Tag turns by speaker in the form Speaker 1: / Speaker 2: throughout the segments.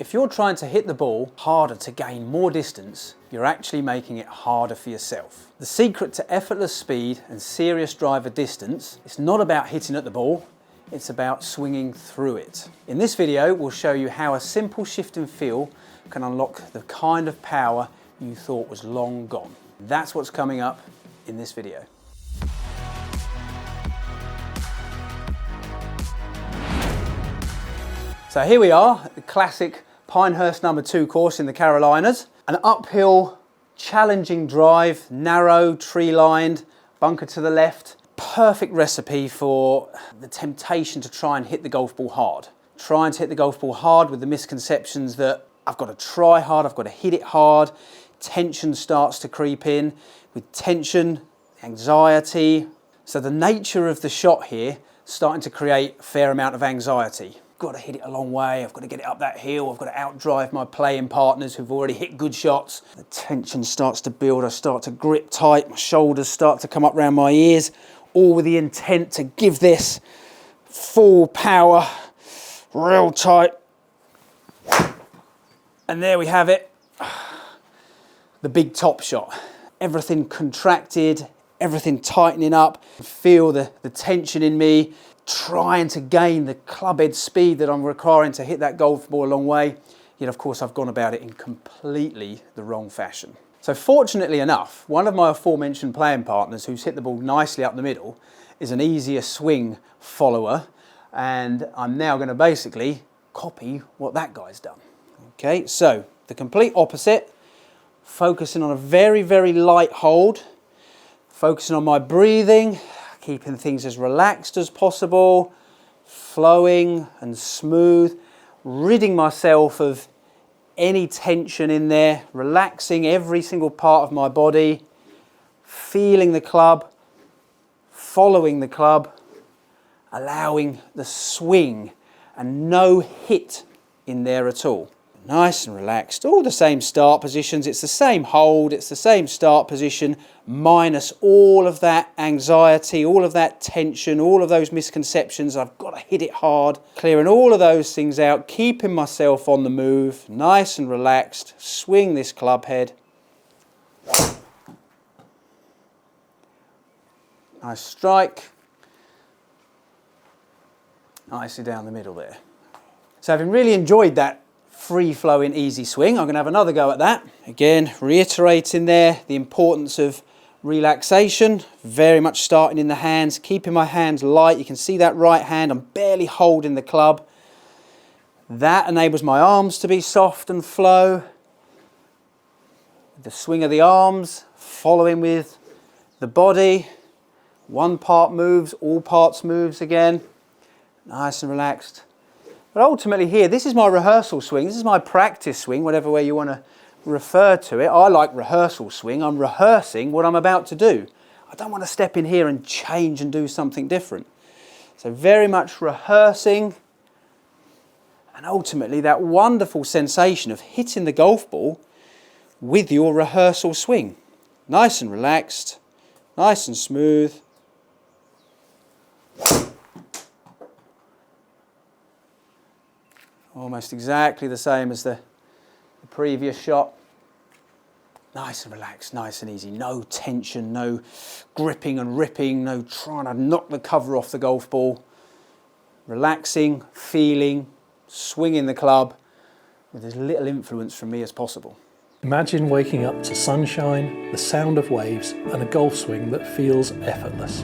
Speaker 1: If you're trying to hit the ball harder to gain more distance, you're actually making it harder for yourself. The secret to effortless speed and serious driver distance is not about hitting at the ball, it's about swinging through it. In this video, we'll show you how a simple shift and feel can unlock the kind of power you thought was long gone. That's what's coming up in this video. So here we are, the classic Pinehurst number 2 course in the Carolinas. An uphill, challenging drive, narrow, tree-lined, bunker to the left. Perfect recipe for the temptation to try and hit the golf ball hard. Trying to hit the golf ball hard with the misconceptions that I've got to try hard, I've got to hit it hard. Tension starts to creep in. With tension, anxiety. So the nature of the shot here starting to create a fair amount of anxiety. Got to hit it a long way, I've got to get it up that hill, I've got to outdrive my playing partners who've already hit good shots. The tension starts to build, I start to grip tight, my shoulders start to come up around my ears, all with the intent to give this full power, real tight. And there we have it, the big top shot. Everything contracted, everything tightening up. Feel the tension in me, trying to gain the club head speed that I'm requiring to hit that golf ball a long way. Yet of course I've gone about it in completely the wrong fashion. So fortunately enough, one of my aforementioned playing partners who's hit the ball nicely up the middle is an easier swing follower, and I'm now going to basically copy what that guy's done. Okay, so the complete opposite, focusing on a very, very light hold, focusing on my breathing, keeping things as relaxed as possible, flowing and smooth, ridding myself of any tension in there, relaxing every single part of my body, feeling the club, following the club, allowing the swing and no hit in there at all. Nice and relaxed, all the same start positions, it's the same hold, it's the same start position, minus all of that anxiety, all of that tension, all of those misconceptions, I've got to hit it hard, clearing all of those things out, keeping myself on the move, nice and relaxed, swing this club head. Nice strike, nicely down the middle there. So having really enjoyed that free-flowing, easy swing, I'm going to have another go at that. Again, reiterating there the importance of relaxation, very much starting in the hands, keeping my hands light. You can see that right hand, I'm barely holding the club. That enables my arms to be soft and flow. The swing of the arms, following with the body. One part moves, all parts moves again. Nice and relaxed. But ultimately here, this is my rehearsal swing, this is my practice swing, whatever way you want to refer to it. I like rehearsal swing, I'm rehearsing what I'm about to do. I don't want to step in here and change and do something different. So very much rehearsing, and ultimately that wonderful sensation of hitting the golf ball with your rehearsal swing. Nice and relaxed, nice and smooth. Almost exactly the same as the previous shot. Nice and relaxed, nice and easy. No tension, no gripping and ripping, no trying to knock the cover off the golf ball. Relaxing, feeling, swinging the club with as little influence from me as possible.
Speaker 2: Imagine waking up to sunshine, the sound of waves, and a golf swing that feels effortless.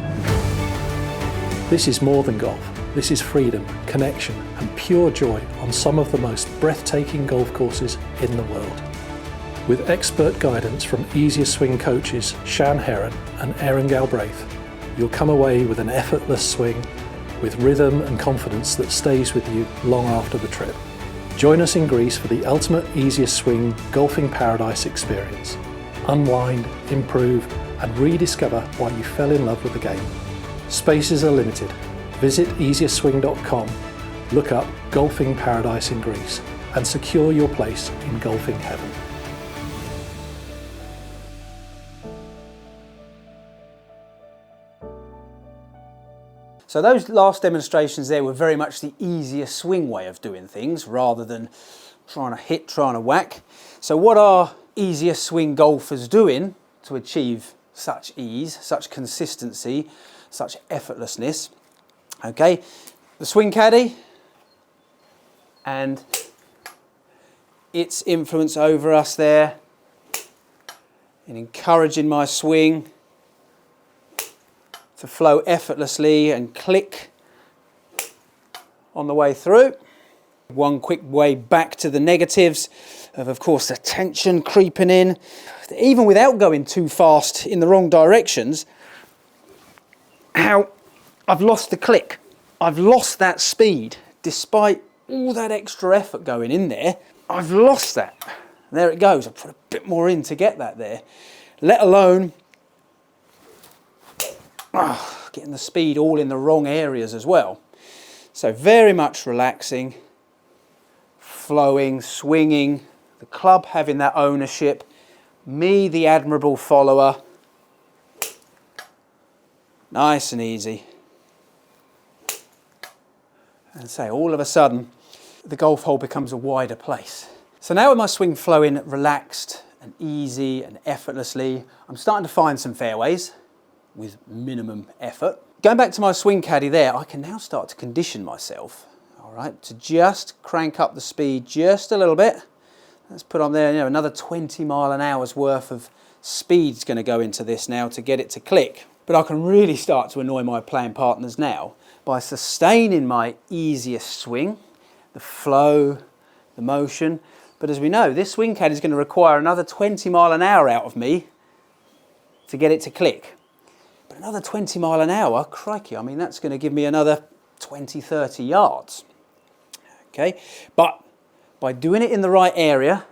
Speaker 2: This is more than golf. This is freedom, connection, and pure joy on some of the most breathtaking golf courses in the world. With expert guidance from Easier Swing coaches Shan Heron and Aaron Galbraith, you'll come away with an effortless swing with rhythm and confidence that stays with you long after the trip. Join us in Greece for the ultimate Easier Swing golfing paradise experience. Unwind, improve, and rediscover why you fell in love with the game. Spaces are limited. Visit easierswing.com, look up Golfing Paradise in Greece, and secure your place in golfing heaven.
Speaker 1: So those last demonstrations there were very much the easier swing way of doing things, rather than trying to hit, trying to whack. So what are easier swing golfers doing to achieve such ease, such consistency, such effortlessness? Okay, the swing caddy and its influence over us there in encouraging my swing to flow effortlessly and click on the way through. One quick way back to the negatives of course, the tension creeping in. Even without going too fast in the wrong directions, how I've lost the click. I've lost that speed. Despite all that extra effort going in there, I've lost that. There it goes. I put a bit more in to get that there. Let alone getting the speed all in the wrong areas as well. So very much relaxing, flowing, swinging, the club having that ownership, me the admirable follower. Nice and easy. And say all of a sudden the golf hole becomes a wider place. So now with my swing flowing relaxed and easy and effortlessly, I'm starting to find some fairways with minimum effort. Going back to my swing caddy there, I can now start to condition myself, all right, to just crank up the speed just a little bit. Let's put on there, another 20 mile an hour's worth of speed's going to go into this now to get it to click. But I can really start to annoy my playing partners now by sustaining my easiest swing, the flow, the motion. But as we know, this swing caddy is going to require another 20 mile an hour out of me to get it to click. But another 20 mile an hour, crikey, I mean, that's going to give me another 20, 30 yards. Okay, but by doing it in the right area,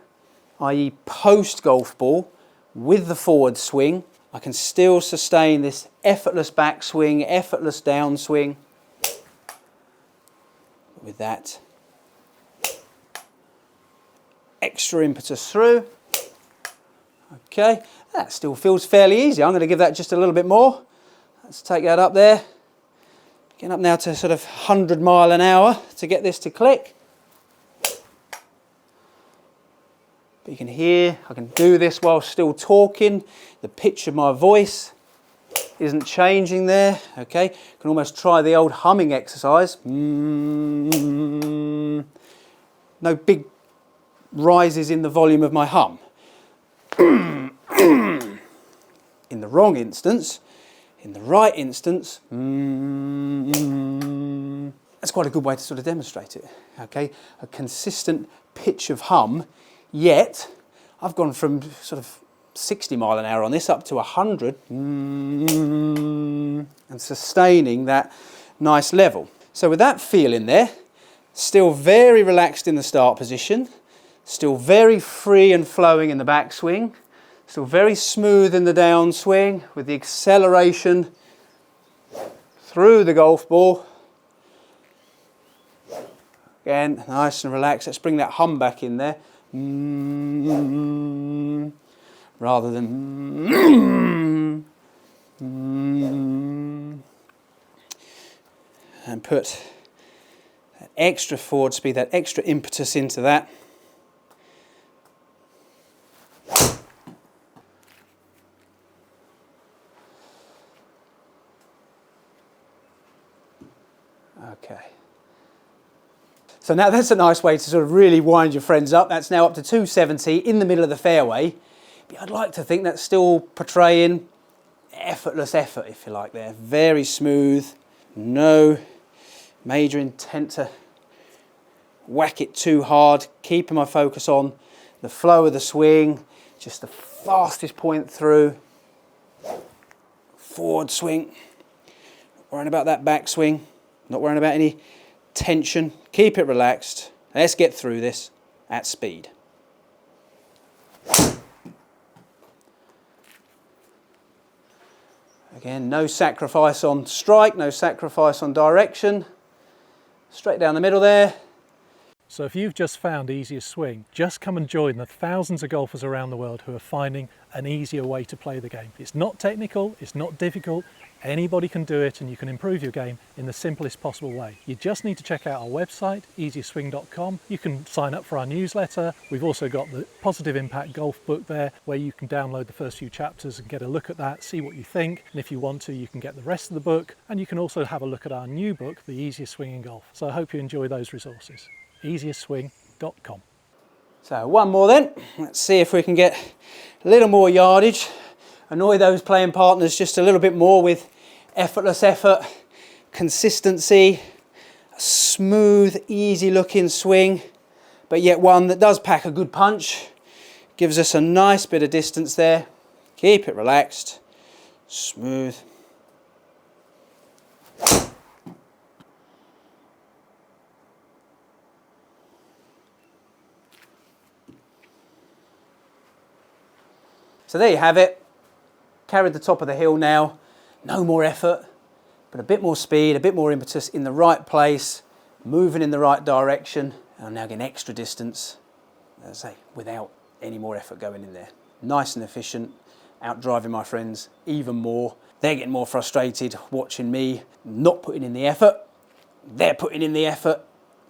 Speaker 1: i.e. post golf ball with the forward swing, I can still sustain this effortless backswing, effortless downswing with that extra impetus through. Okay, that still feels fairly easy. I'm going to give that just a little bit more. Let's take that up there. Getting up now to sort of 100 mile an hour to get this to click. But you can hear, I can do this while still talking. The pitch of my voice isn't changing there, okay? You can almost try the old humming exercise. No big rises in the volume of my hum. In the wrong instance, in the right instance, that's quite a good way to sort of demonstrate it, okay? A consistent pitch of hum, yet I've gone from sort of 60 mile an hour on this up to 100 and sustaining that nice level. So with that feel in there, still very relaxed in the start position, still very free and flowing in the backswing, still very smooth in the downswing with the acceleration through the golf ball. Again, nice and relaxed. Let's bring that hum back in there. Rather than and put that extra forward speed, that extra impetus into that. Okay. So now that's a nice way to sort of really wind your friends up. That's now up to 270 in the middle of the fairway. But I'd like to think that's still portraying effortless effort, if you like there. Very smooth, no major intent to whack it too hard. Keeping my focus on the flow of the swing, just the fastest point through. Forward swing, not worrying about that backswing, not worrying about any tension. Keep it relaxed. Let's get through this at speed. Again, no sacrifice on strike, no sacrifice on direction. Straight down the middle there.
Speaker 2: So if you've just found Easiest Swing, just come and join the thousands of golfers around the world who are finding an easier way to play the game. It's not technical, it's not difficult, anybody can do it, and you can improve your game in the simplest possible way. You just need to check out our website, easiestswing.com. You can sign up for our newsletter. We've also got the Positive Impact Golf book there, where you can download the first few chapters and get a look at that, see what you think, and if you want to, you can get the rest of the book, and you can also have a look at our new book, The Easiest Swing in Golf. So I hope you enjoy those resources. easiestswing.com.
Speaker 1: So one more then. Let's see if we can get a little more yardage. Annoy those playing partners just a little bit more with effortless effort, consistency, a smooth, easy looking swing, but yet one that does pack a good punch. Gives us a nice bit of distance there. Keep it relaxed, smooth. So there you have it. Carried the top of the hill now. No more effort, but a bit more speed, a bit more impetus in the right place, moving in the right direction. And I'm now getting extra distance, as I say, without any more effort going in there. Nice and efficient, out driving my friends even more. They're getting more frustrated watching me not putting in the effort. They're putting in the effort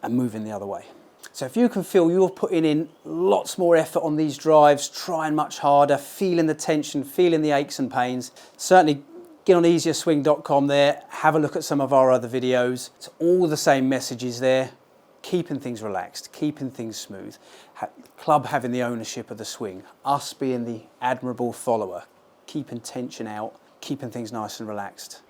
Speaker 1: and moving the other way. So if you can feel you're putting in lots more effort on these drives, trying much harder, feeling the tension, feeling the aches and pains, certainly get on easiestswing.com there, have a look at some of our other videos. It's all the same messages there, keeping things relaxed, keeping things smooth, club having the ownership of the swing, us being the admirable follower, keeping tension out, keeping things nice and relaxed.